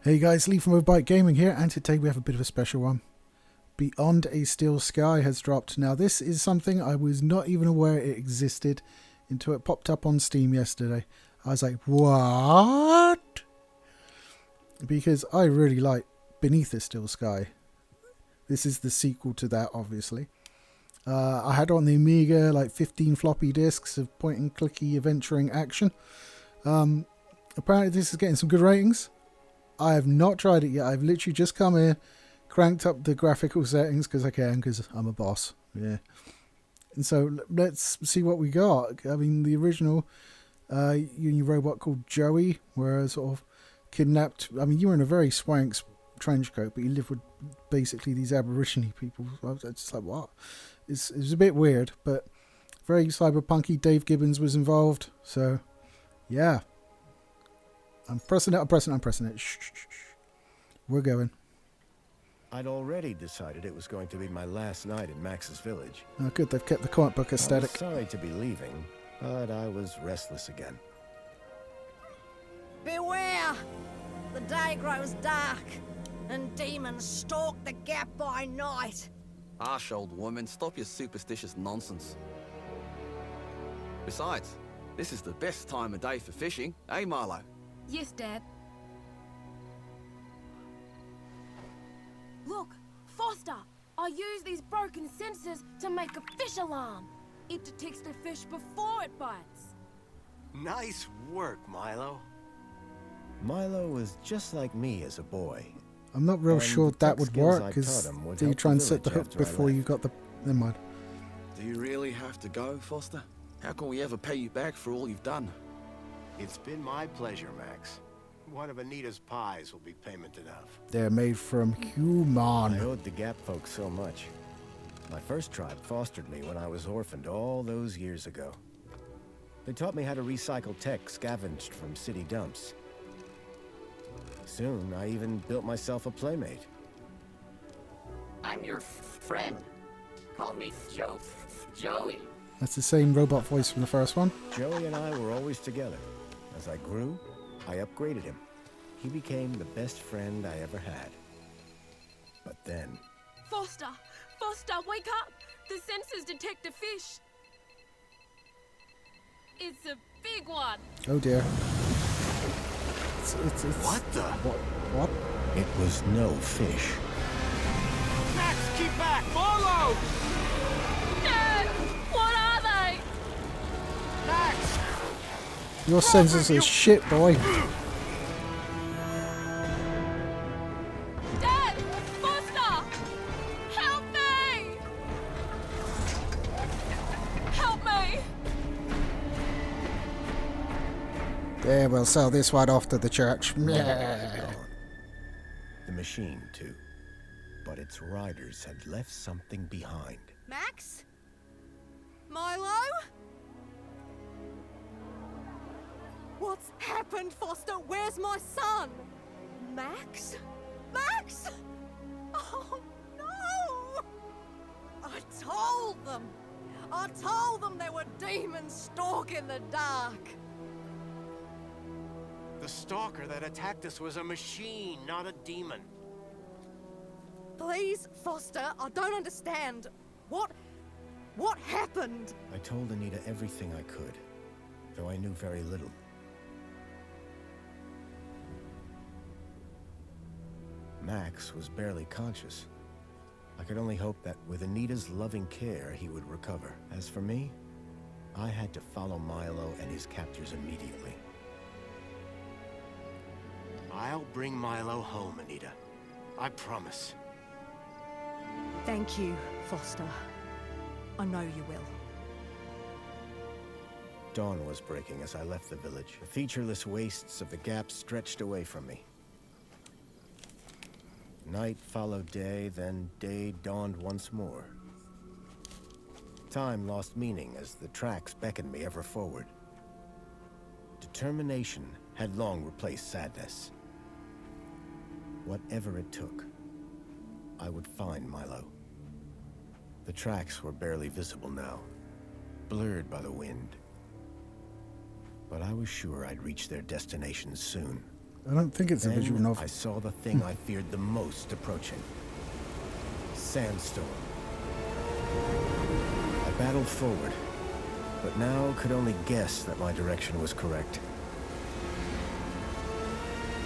Hey guys, Lee from Mobike Gaming here, and today we have a bit of a special one. Beyond a Steel Sky has dropped. Now this is something I was not even aware it existed until it popped up on Steam yesterday. I was like, what? Because I really like Beneath a Steel Sky. This is the sequel to that, obviously. I had on the Amiga like 15 floppy disks of point and clicky adventuring action. Apparently this is getting some good ratings. I have not tried it yet. I've literally just come here, cranked up the graphical settings because I can, because I'm a boss. Yeah. And so let's see what we got. I mean, the original uni robot called Joey, where sort of kidnapped. I mean, you were in a very swank trench coat, but you live with basically these aborigine people. I was just like, what? It was a bit weird, but very cyberpunky. Dave Gibbons was involved. So, yeah. I'm pressing it. Shh. We're going. I'd already decided it was going to be my last night in Max's village. Oh, good. They've kept the comic book aesthetic. I was sorry to be leaving, but I was restless again. Beware! The day grows dark, and demons stalk the gap by night. Harsh, old woman, stop your superstitious nonsense. Besides, this is the best time of day for fishing, eh, Milo? Yes, Dad. Look, Foster! I use these broken sensors to make a fish alarm. It detects the fish before it bites. Nice work, Milo. Milo was just like me as a boy. I'm not real And sure the that tech would skills work, I because taught him would do you help try the and set the village hook after I before you left. got the... Never mind. Do you really have to go, Foster? How can we ever pay you back for all you've done? It's been my pleasure, Max. One of Anita's pies will be payment enough. They're made from I human. owed the Gap folks so much. My first tribe fostered me when I was orphaned all those years ago. They taught me how to recycle tech scavenged from city dumps. Soon, I even built myself a playmate. I'm your friend. Call me Joey. That's the same robot voice from the first one. Joey and I were always together. As I grew, I upgraded him. He became the best friend I ever had. But then... Foster! Foster, wake up! The sensors detect a fish. It's a big one. Oh dear. It's What the? What? it was no fish. Max, keep back! Milo! Dad! What are they? Max! Your sensors are shit, boy. Dad! Foster! Help me! Help me! There, we'll sell this one off to the church. Gone. The machine, too. But its riders had left something behind. Max? Milo? What's happened, Foster? Where's my son? Max? Max? Oh, no! I told them there were demons stalking the dark. The stalker that attacked us was a machine, not a demon. Please, Foster, I don't understand. What happened? I told Anita everything I could, though I knew very little. Max was barely conscious. I could only hope that with Anita's loving care, he would recover. As for me, I had to follow Milo and his captors immediately. I'll bring Milo home, Anita. I promise. Thank you, Foster. I know you will. Dawn was breaking as I left the village. The featureless wastes of the Gap stretched away from me. Night followed day, then day dawned once more. Time lost meaning as the tracks beckoned me ever forward. Determination had long replaced sadness. Whatever it took, I would find Milo. The tracks were barely visible now, blurred by the wind. But I was sure I'd reach their destination soon. I don't think it's a visual Then novel. I saw the thing I feared the most approaching. Sandstorm. I battled forward, but now could only guess that my direction was correct.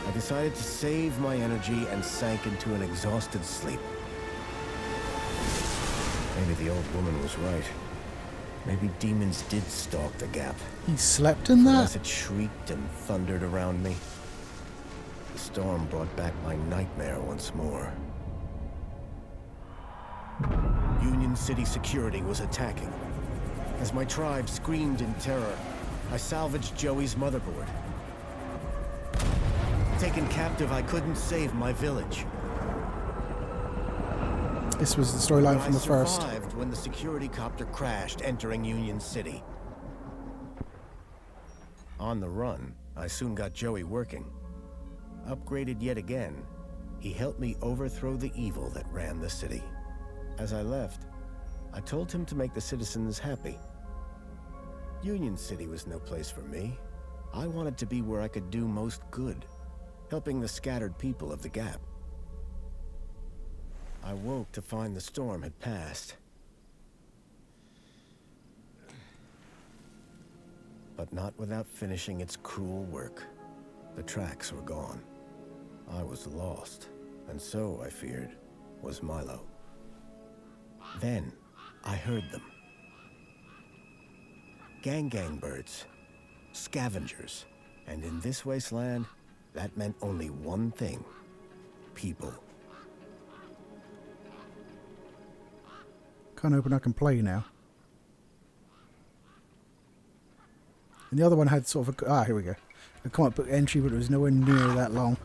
I decided to save my energy and sank into an exhausted sleep. Maybe the old woman was right. Maybe demons did stalk the gap. He slept in For that? as it shrieked and thundered around me, the storm brought back my nightmare once more. Union City security was attacking. As my tribe screamed in terror, I salvaged Joey's motherboard. Taken captive, I couldn't save my village. This was the storyline But from the I first. survived when the security copter crashed, entering Union City. On the run, I soon got Joey working. Upgraded yet again, he helped me overthrow the evil that ran the city. As I left, I told him to make the citizens happy. Union City was no place for me. I wanted to be where I could do most good, helping the scattered people of the Gap. I woke to find the storm had passed. But not without finishing its cruel work. The tracks were gone. I was lost, and so, I feared, was Milo. Then, I heard them. Gang birds, scavengers, and in this wasteland, that meant only one thing: people. Can't open I can play now. And the other one had sort of a... here we go. A comic book entry, but it was nowhere near that long.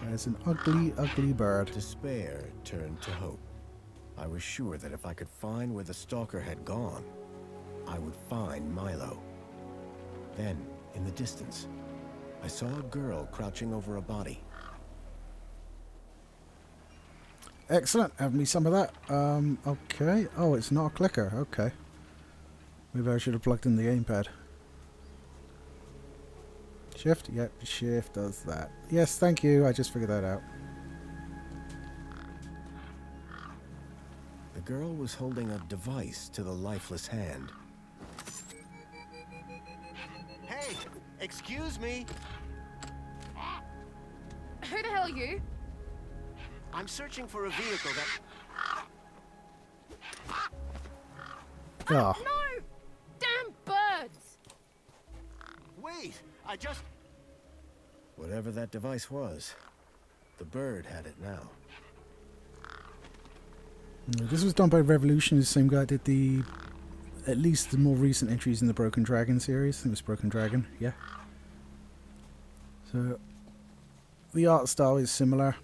There's an ugly, ugly bird. Despair turned to hope. I was sure that if I could find where the stalker had gone, I would find Milo. Then, in the distance, I saw a girl crouching over a body. Excellent. Have me some of that. Okay. Oh, it's not a clicker. Okay. Maybe I should have plugged in the gamepad. Shift? Yep, shift does that. Yes, thank you. I just figured that out. The girl was holding a device to the lifeless hand. Hey! Excuse me! Who the hell are you? I'm searching for a vehicle that... Oh. No! Damn birds! Wait! I just... Whatever that device was, the bird had it now. This was done by Revolution, the same guy that did the... at least the more recent entries in the Broken Dragon series. I think it was Broken Dragon, yeah. So, the art style is similar.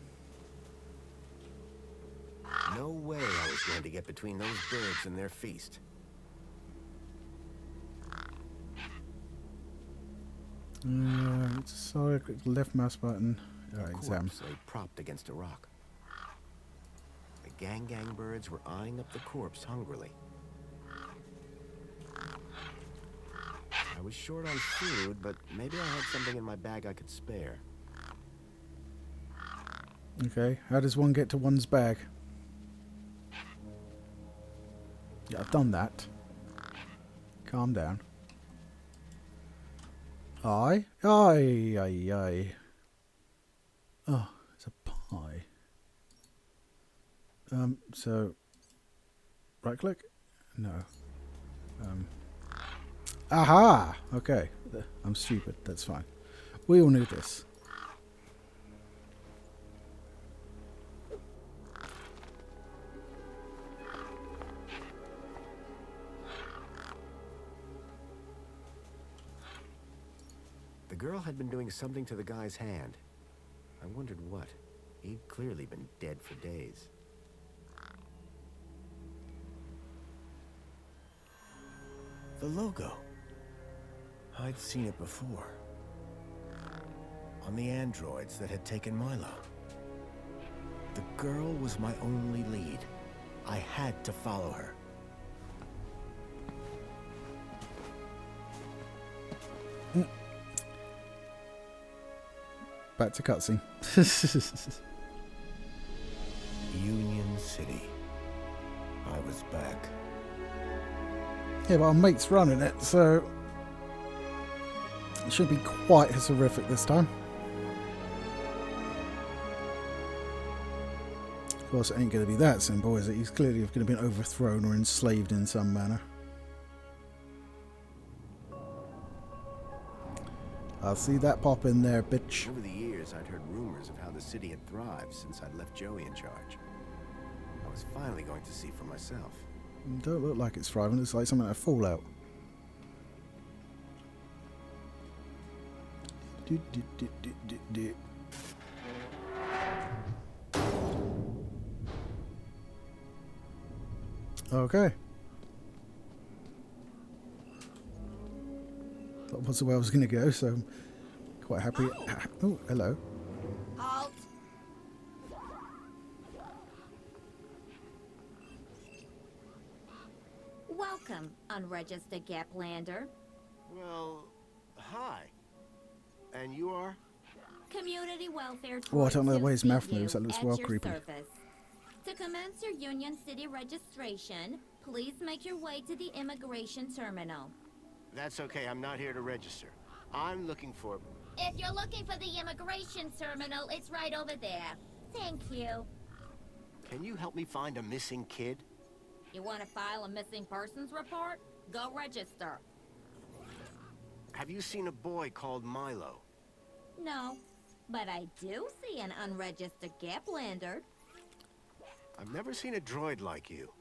No way I was going to get between those birds and their feast. So click the left mouse button. A Exam. corpse lay propped against a rock. The gang birds were eyeing up the corpse hungrily. I was short on food, but maybe I had something in my bag I could spare. Okay, how does one get to one's bag? Yeah, I've done that. Calm down. Aye. Aye, aye, aye. Oh, it's a pie. So... right click? No. Aha! Okay. I'm stupid, that's fine. We all knew this. The girl had been doing something to the guy's hand. I wondered what. He'd clearly been dead for days. The logo. I'd seen it before. On the androids that had taken Milo. The girl was my only lead. I had to follow her. back to cutscene. Union City. I was back. Yeah, but our mate's running it, so it shouldn't be quite as horrific this time. Of course, it ain't going to be that simple, is it? He's clearly going to have been overthrown or enslaved in some manner. I'll see that pop in there, bitch. Over the years, I'd heard rumors of how the city had thrived since I'd left Joey in charge. I was finally going to see for myself. Don't look like it's thriving. It's like something out of Fallout. Okay. That was the way I was going to go, so I'm quite happy. Oh, hello. Halt! Welcome, unregistered Gaplander. Well, hi. And you are? Community welfare. Oh, I don't know the way his mouth towards moves. That you looks at well your creepy. service. To commence your Union City registration, please make your way to the immigration terminal. That's okay, I'm not here to register. I'm looking for... If you're looking for the immigration terminal, it's right over there. Thank you. Can you help me find a missing kid? You want to file a missing persons report? Go register. Have you seen a boy called Milo? No, but I do see an unregistered Gaplander. I've never seen a droid like you.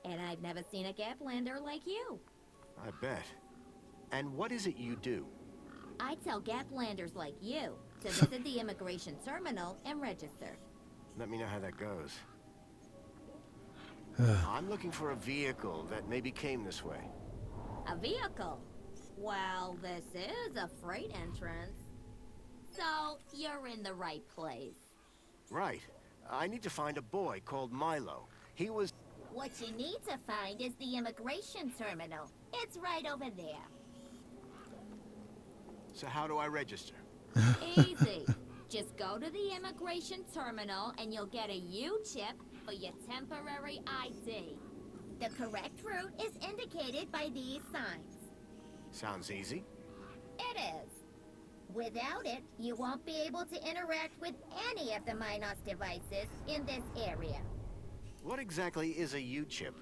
And I've never seen a Gaplander like you. I bet. And what is it you do? I tell Gaplanders like you to visit the immigration terminal and register. Let me know how that goes. I'm looking for a vehicle that maybe came this way. A vehicle? Well, this is a freight entrance. So, you're in the right place. Right. I need to find a boy called Milo. He was... What you need to find is the immigration terminal. It's right over there. So how do I register? Easy. Just go to the immigration terminal and you'll get a U-chip for your temporary ID. The correct route is indicated by these signs. Sounds easy. It is. Without it, you won't be able to interact with any of the Minos devices in this area. What exactly is a U-chip?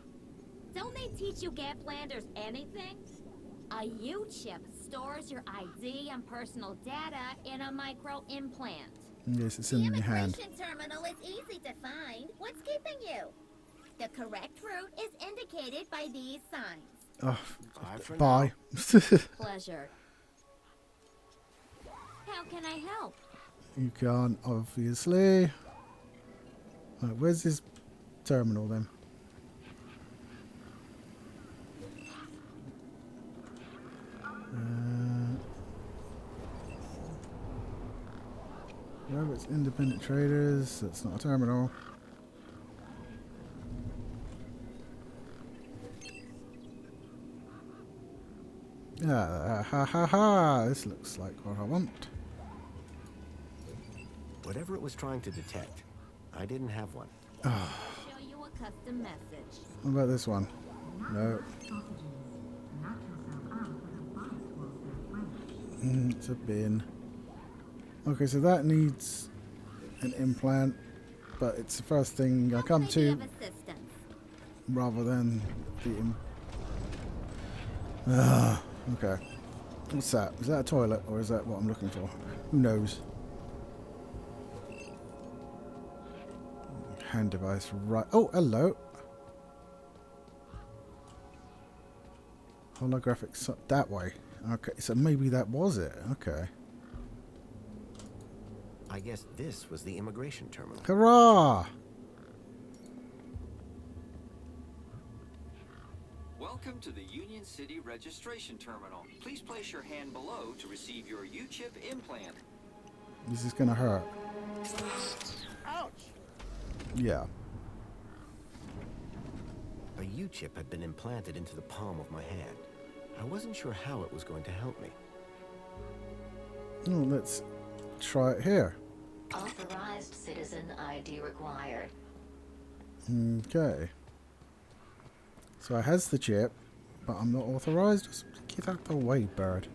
Don't they teach you Gaplanders anything? A U-chip stores your ID and personal data in a micro-implant. Yes, it's in your hand. The immigration terminal is easy to find. What's keeping you? The correct route is indicated by these signs. Oh, Bye for bye. Pleasure. How can I help? You can't, obviously. Right, where's this terminal then? Well, it's independent traders. That's not a terminal. Ha ha ha! This looks like what I want. Whatever it was trying to detect, I didn't have one. Show you a custom message. What about this one? No. It's a bin. Okay, so that needs an implant, but it's the first thing I come to rather than the... okay. What's that? Is that a toilet or is that what I'm looking for? Who knows? Hand device, right. Oh, hello. Holographic, that way. Okay, so maybe that was it. Okay. I guess this was the immigration terminal. Hurrah! Welcome to the Union City Registration Terminal. Please place your hand below to receive your U-chip implant. This is gonna hurt. Ouch! Yeah. A U-chip had been implanted into the palm of my hand. I wasn't sure how it was going to help me. Oh, let's try it here. Authorized citizen ID required. Okay. So it has the chip, but I'm not authorized. Just get out the way, bird.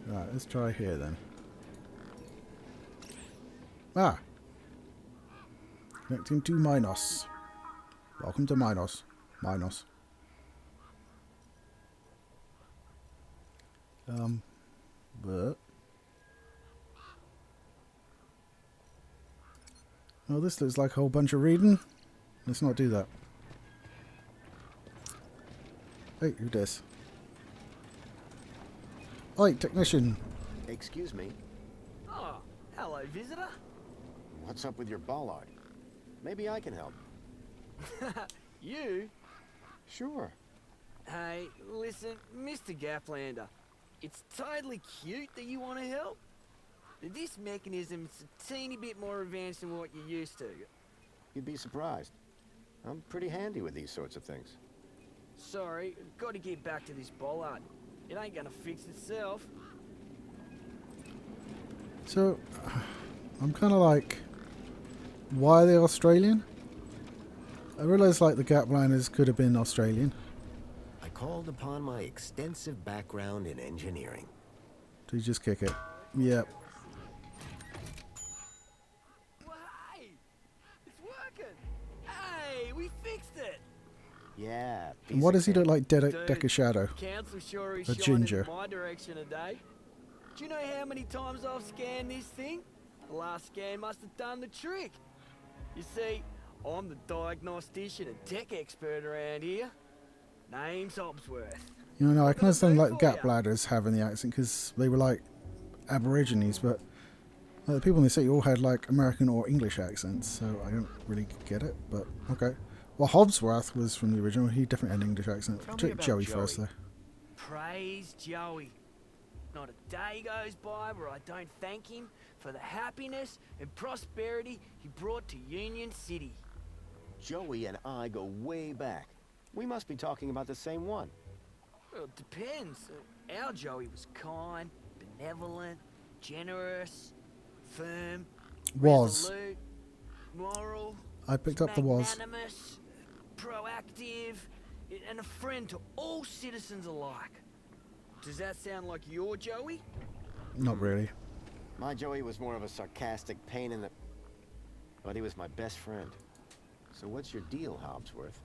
Right, let's try here then. Ah! Connecting to Minos. Welcome to Minos. Minos. But... well, this looks like a whole bunch of reading. Let's not do that. Hey, who this? Oi, technician. Excuse me. Oh, hello, visitor. What's up with your bollard? Maybe I can help. You? Sure. Hey, listen, Mr. Gaplander. It's totally cute that you want to help. But this mechanism's a teeny bit more advanced than what you're used to. You'd be surprised. I'm pretty handy with these sorts of things. Sorry, got to get back to this bollard. It ain't gonna fix itself. So, I'm kind of like, why are they Australian? I realise like the Gaplanders could have been Australian. I called upon my extensive background in engineering. Do you just kick it? Yep. Well, hey! It's working! Hey, we fixed it! Yeah. And what does he look like, Dude, Decker Shadow? Council sure is A shining ginger. in my direction today. Do you know how many times I've scanned this thing? The last scan must have done the trick. You see, I'm the diagnostician and tech expert around here. Name's Hobsworth. You know, I can understand like Gapladders having the accent because they were like Aborigines, but the people in the city all had like American or English accents, so I don't really get it. But okay. Well, Hobsworth was from the original. He definitely had an English accent. Check Joey first, though. Praise Joey. Not a day goes by where I don't thank him for the happiness and prosperity he brought to Union City. Joey and I go way back. We must be talking about the same one. Well, it depends. Our Joey was kind, benevolent, generous, firm, Was. resolute, moral. I picked up the was. Magnanimous, proactive, and a friend to all citizens alike. Does that sound like your Joey? Not really. My Joey was more of a sarcastic pain in the... but he was my best friend. So what's your deal, Hobsworth?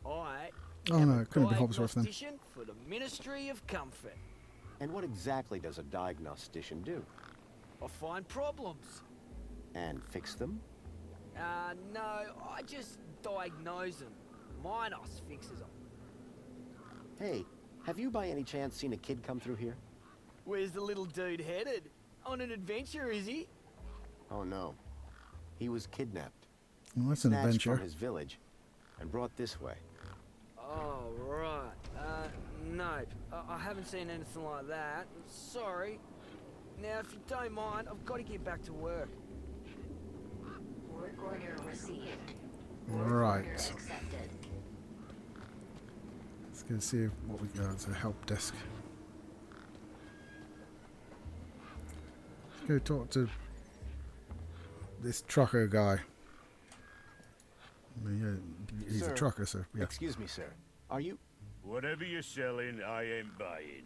I Oh am no, a it couldn't be Hobsworth then. diagnostician for the Ministry of Comfort. And what exactly does a diagnostician do? I find problems. And fix them? No, I just diagnose them. Minos fixes them. Hey, have you by any chance seen a kid come through here? Where's the little dude headed? On an adventure, is he? Oh no. He was kidnapped. Well, that's an Snatched adventure. from his village and brought this way. Oh, right. Nope. I haven't seen anything like that. Sorry. Now, if you don't mind, I've got to get back to work. Work order received. Right. Order accepted. Let's go see what we got. It's a help desk. Let's go talk to this trucker guy. I mean, yeah, he's Sir, a trucker, so yeah. Excuse me, sir. Are you... Whatever you're selling, I ain't buying.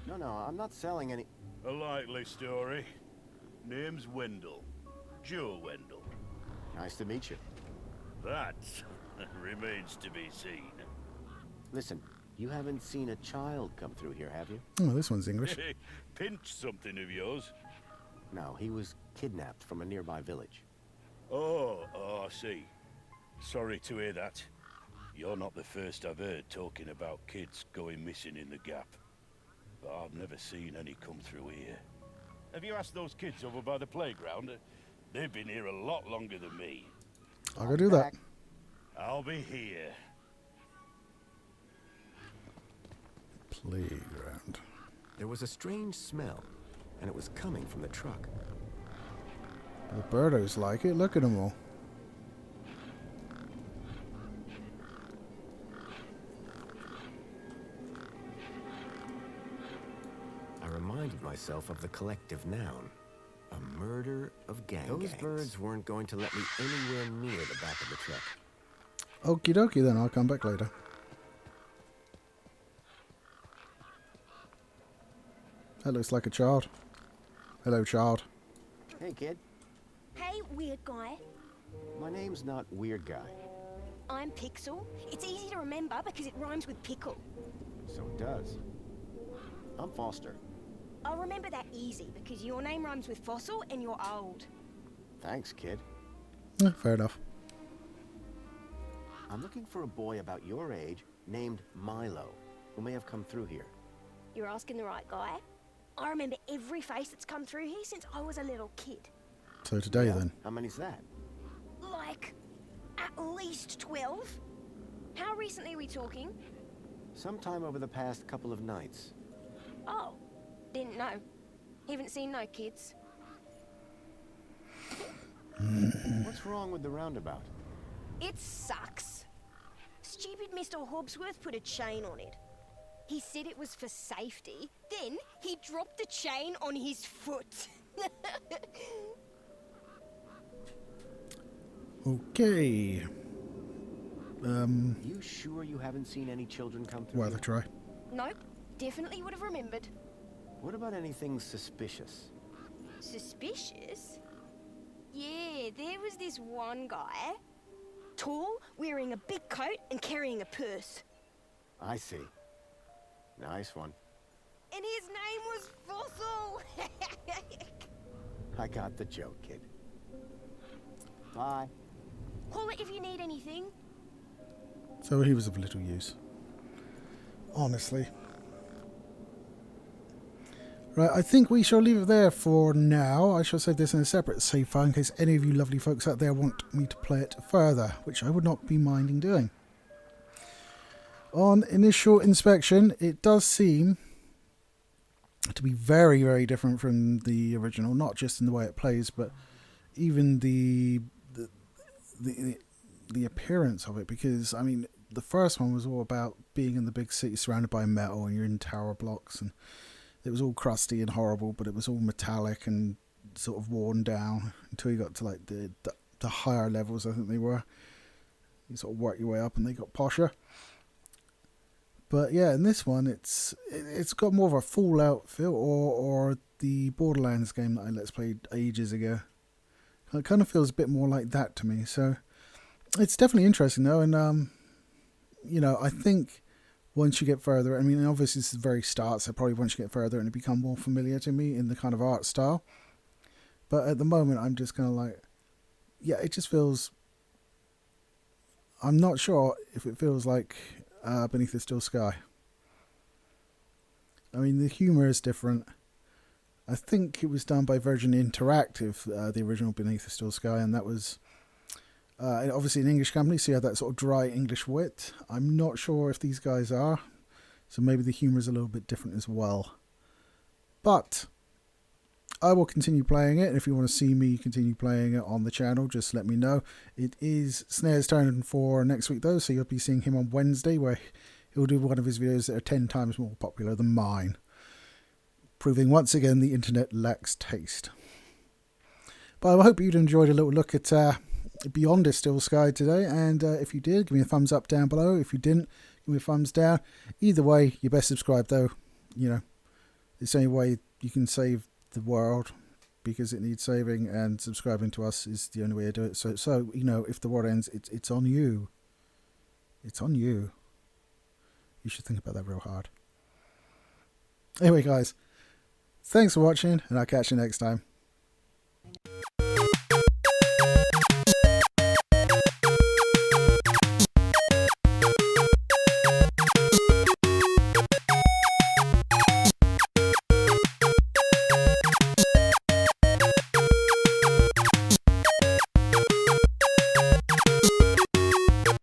No, I'm not selling any... A likely story. Name's Wendell. Joe Wendell. Nice to meet you. That remains to be seen. Listen, you haven't seen a child come through here, have you? Oh, this one's English. Pinch something of yours. No, he was kidnapped from a nearby village. Oh, I see. Sorry to hear that. You're not the first I've heard talking about kids going missing in the Gap. But I've never seen any come through here. Have you asked those kids over by the playground? They've been here a lot longer than me. I'll go do that. I'll be here. Playground. There was a strange smell, and it was coming from the truck. The birdos like it. Look at them all. I reminded myself of the collective noun. A murder of gangs. Those birds weren't going to let me anywhere near the back of the truck. Okie dokie then, I'll come back later. That looks like a child. Hello, child. Hey, kid. Hey, weird guy. My name's not Weird Guy. I'm Pixel. It's easy to remember because it rhymes with pickle. So it does. I'm Foster. I'll remember that easy because your name rhymes with fossil and you're old. Thanks, kid. Yeah, fair enough. I'm looking for a boy about your age named Milo, who may have come through here. You're asking the right guy. I remember every face that's come through here since I was a little kid. So today then. How many's that? Like, at least 12. How recently are we talking? Sometime over the past couple of nights. Oh, didn't know. Haven't seen no kids. What's wrong with the roundabout? It sucks. Stupid Mr. Hobbsworth put a chain on it. He said it was for safety, then he dropped the chain on his foot. Okay. You sure you haven't seen any children come through? Well, try. Nope, definitely would have remembered. What about anything suspicious? Suspicious? Yeah, there was this one guy. Tall, wearing a big coat and carrying a purse. I see. Nice one. And his name was Fossil! I got the joke, kid. Bye. Call it if you need anything. So he was of little use. Honestly. Right, I think we shall leave it there for now. I shall save this in a separate save file in case any of you lovely folks out there want me to play it further, which I would not be minding doing. On initial inspection, it does seem to be very, very different from the original, not just in the way it plays, but even the appearance of it, because I mean the first one was all about being in the big city surrounded by metal and you're in tower blocks, and it was all crusty and horrible, but it was all metallic and sort of worn down until you got to like the higher levels. I think they were, you sort of work your way up and they got posher. But yeah, in this one it's got more of a Fallout feel, or the Borderlands game that I let's played ages ago. It kind of feels a bit more like that to me. So it's definitely interesting though, and you know, I think once you get further, I mean, obviously this is the very start, so probably once you get further and it become more familiar to me in the kind of art style. But at the moment, I'm just kind of like, yeah, it just feels. I'm not sure if it feels like Beneath the Still Sky. I mean, the humor is different. I think it was done by Virgin Interactive, the original Beneath the Still Sky, and that was obviously an English company, so you had that sort of dry English wit. I'm not sure if these guys are, so maybe the humor is a little bit different as well. But I will continue playing it, and if you want to see me continue playing it on the channel, just let me know. It is Snare's turn for next week though, so you'll be seeing him on Wednesday, where he'll do one of his videos that are 10 times more popular than mine, proving once again the internet lacks taste. But I hope you'd enjoyed a little look at Beyond a Still Sky today, and if you did, give me a thumbs up down below. If you didn't, give me a thumbs down. Either way, you best subscribe though. You know, it's the only way you can save the world, because it needs saving, and subscribing to us is the only way to do it. So you know, if the world ends, it's on you. It's on you. You should think about that real hard. Anyway, guys, thanks for watching, and I'll catch you next time.